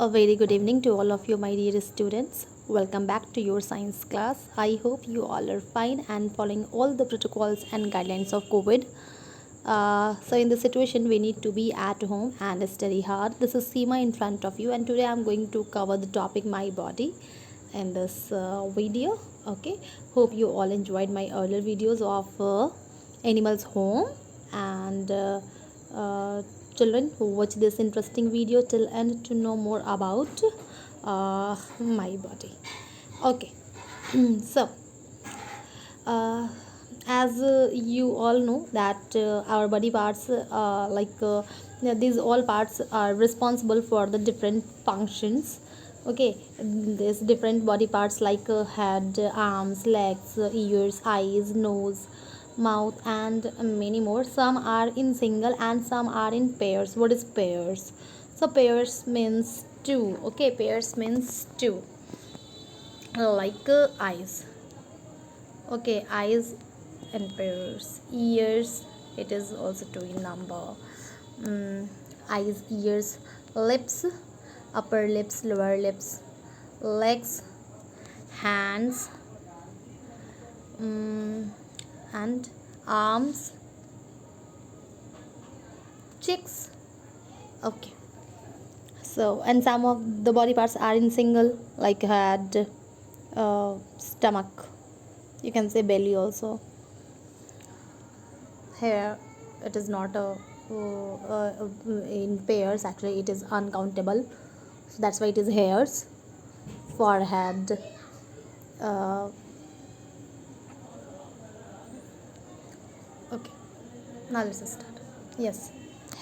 A very good evening to all of you, my dear students. Welcome back to your science class. I hope you all are fine and following all the protocols and guidelines of COVID. So, in this situation, we need to be at home and study hard. This is Seema in front of you, and today I'm going to cover the topic my body in this video. Okay, hope you all enjoyed my earlier videos of animals home and uh, children who watch this interesting video till end to know more about my body. Okay. So uh, as you all know that our body parts these all parts are responsible for the different functions. Okay, there's different body parts like head, arms, legs, ears, eyes, nose, mouth, and many more. Some are in single and some are in pairs. What is pairs? So pairs means two. Okay, pairs means two, like eyes. Okay, eyes and pairs. Ears, it is also two in number. Eyes, ears, lips, upper lips, lower lips, legs, hands, and arms, cheeks. Okay, so and some of the body parts are in single, like head, stomach, you can say belly also. Hair, it is not in pairs, actually it is uncountable, so that's why it is hairs. Forehead, uh, okay, now let's start. Yes,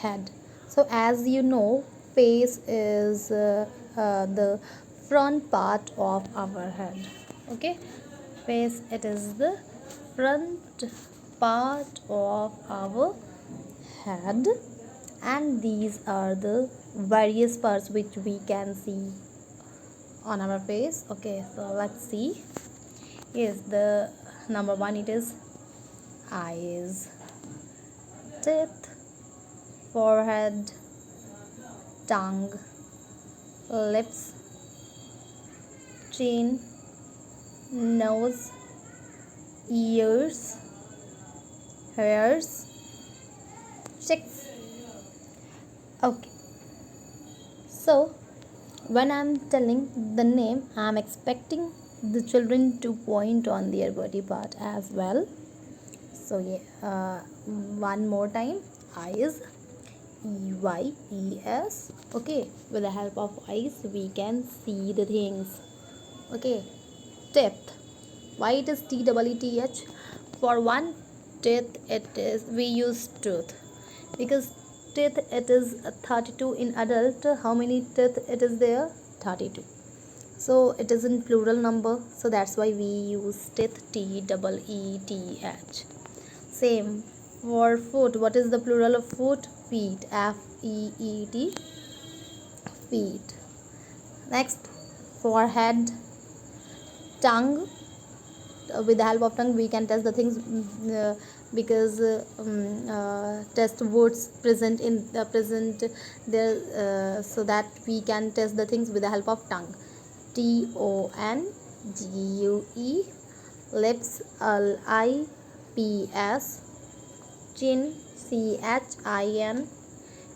head. So as you know, face is the front part of our head. Okay, face, it is the front part of our head, and these are the various parts which we can see on our face. Okay, so let's see. Yes, the number one, it is eyes, teeth, forehead, tongue, lips, chin, nose, ears, hairs, cheeks. Okay, so when I'm telling the name, I'm expecting the children to point on their body part as well. So yeah, one more time. Eyes, EYES. Okay, with the help of eyes we can see the things. Okay, teeth. Why it is TEETH? For one teeth, it is we use tooth, because teeth, it is 32 in adult. How many teeth it is there? 32. So it is in plural number, so that's why we use teeth, TEETH. Same for foot. What is the plural of foot? Feet, FEET, feet. Next, forehead, tongue. With the help of tongue we can test the things, because test words present in the present there, so that we can test the things with the help of tongue. TONGUE, lips, LIPS, chin, CHIN,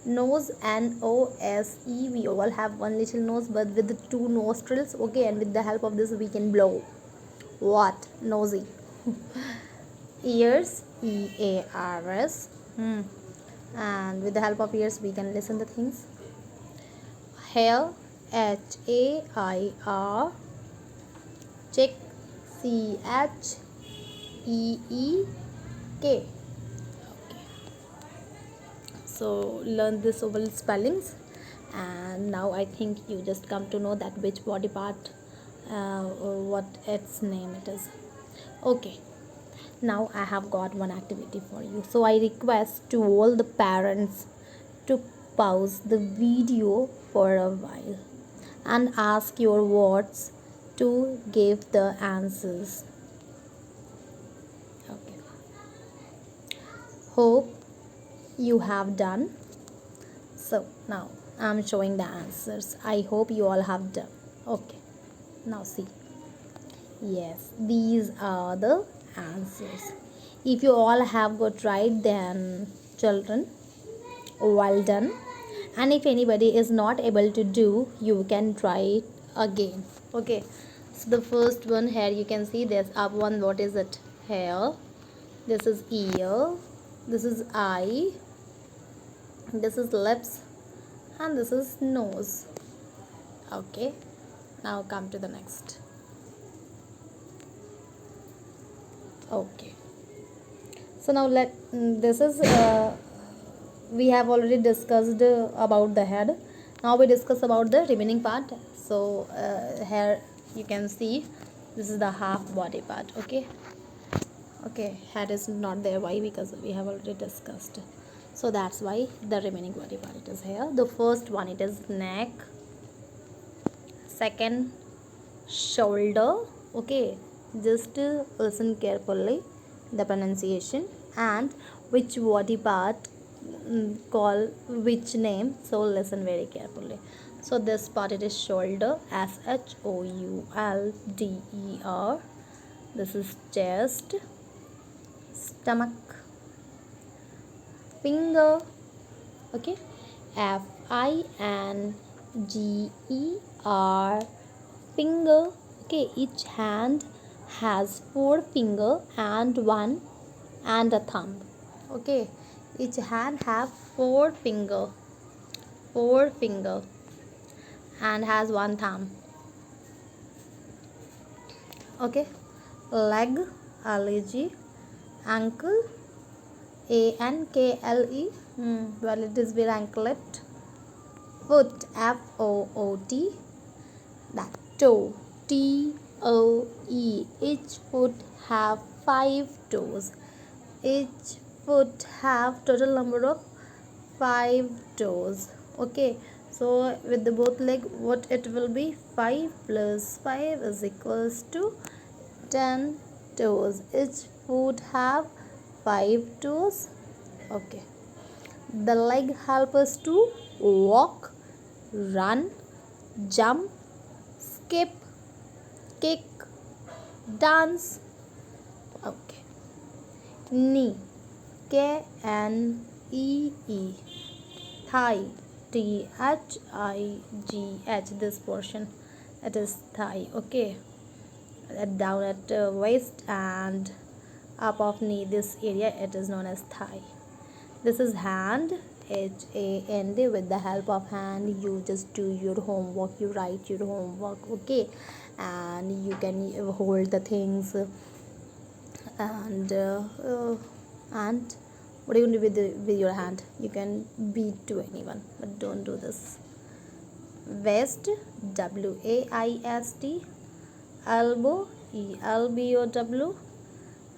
nose, NOSE. We all have one little nose but with two nostrils. Okay, and with the help of this we can blow. What? Nosy. Ears, EARS. And with the help of ears we can listen the things. Hair, HAIR. Check, CHEEK. So learn this vowel spellings, and now I think you just come to know that which body part, what its name it is. Okay, now I have got one activity for you, so I request to all the parents to pause the video for a while and ask your words to give the answers. Okay, hope you have done. So now I'm showing the answers. I hope you all have done. Okay, now see. Yes, these are the answers. If you all have got right, then children, well done. And if anybody is not able to do, you can try it again. Okay, so the first one here you can see there's up one. What is it? Hair. This is ear. This is eye. This is lips. And this is nose. Okay, now come to the next. Okay, so now this is we have already discussed about the head. Now we discuss about the remaining part. So here you can see this is the half body part. Okay, head is not there. Why? Because we have already discussed, so that's why the remaining body part is here. The first one, it is neck. Second, shoulder. Okay, just listen carefully the pronunciation and which body part call which name, so listen very carefully. So this part, it is shoulder, shoulder. This is chest, stomach, finger. Okay, finger, finger. Okay, each hand has 4 finger and one and a thumb. Okay, each hand have 4 finger and has one thumb. Okay, leg, leg, ankle, ankle. Well, it is with anklet. Foot, foot. That toe, toe. Each foot have 5 toes. Each foot have total number of 5 toes. Okay, so with the both leg, what it will be? 5 plus 5 is equals to 10 toes. Each foot have 5 toes. Okay, the leg help us to walk, run, jump, skip, kick, dance. Okay, knee, knee, thigh, thigh. This portion, it is thigh. Okay, down at waist and up of knee, this area, it is known as thigh. This is hand, hand. With the help of hand, you just do your homework, you write your homework. Okay, and you can hold the things and what are you going to do with your hand? You can beat to anyone, but don't do this. Waist, waist. Elbow, elbow.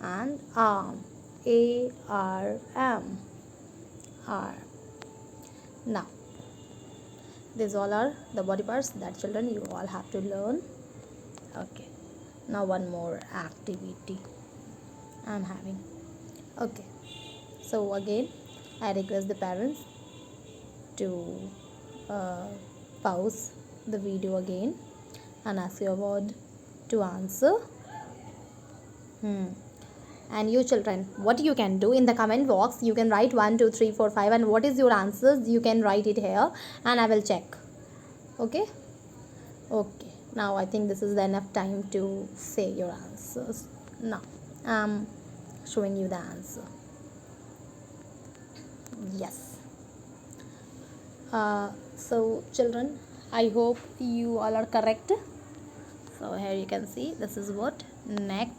And arm, arm. Now these all are the body parts that children you all have to learn. Okay, now one more activity I'm having. Okay, so again I request the parents to pause the video again and ask your word to answer. And you children, what you can do in the comment box, you can write 1 2 3 4 5 and what is your answers, you can write it here and I will check. Okay, now I think this is enough time to say your answers. Now I'm showing you the answer. Yes. So children, I hope you all are correct. So here you can see this is what? Neck.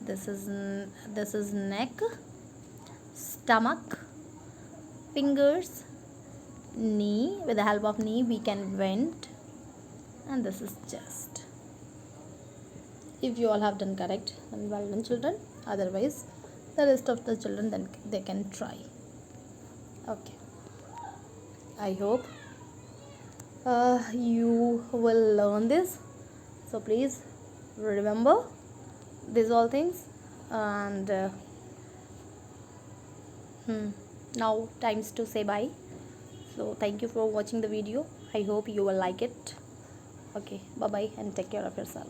This is neck, stomach, fingers, knee. With the help of knee we can bend, and this is chest. If you all have done correct, then well done children. Otherwise the rest of the children, then they can try. Okay, I hope you will learn this. So please remember these all things. And now times to say bye. So thank you for watching the video. I hope you will like it. Okay, bye bye and take care of yourself.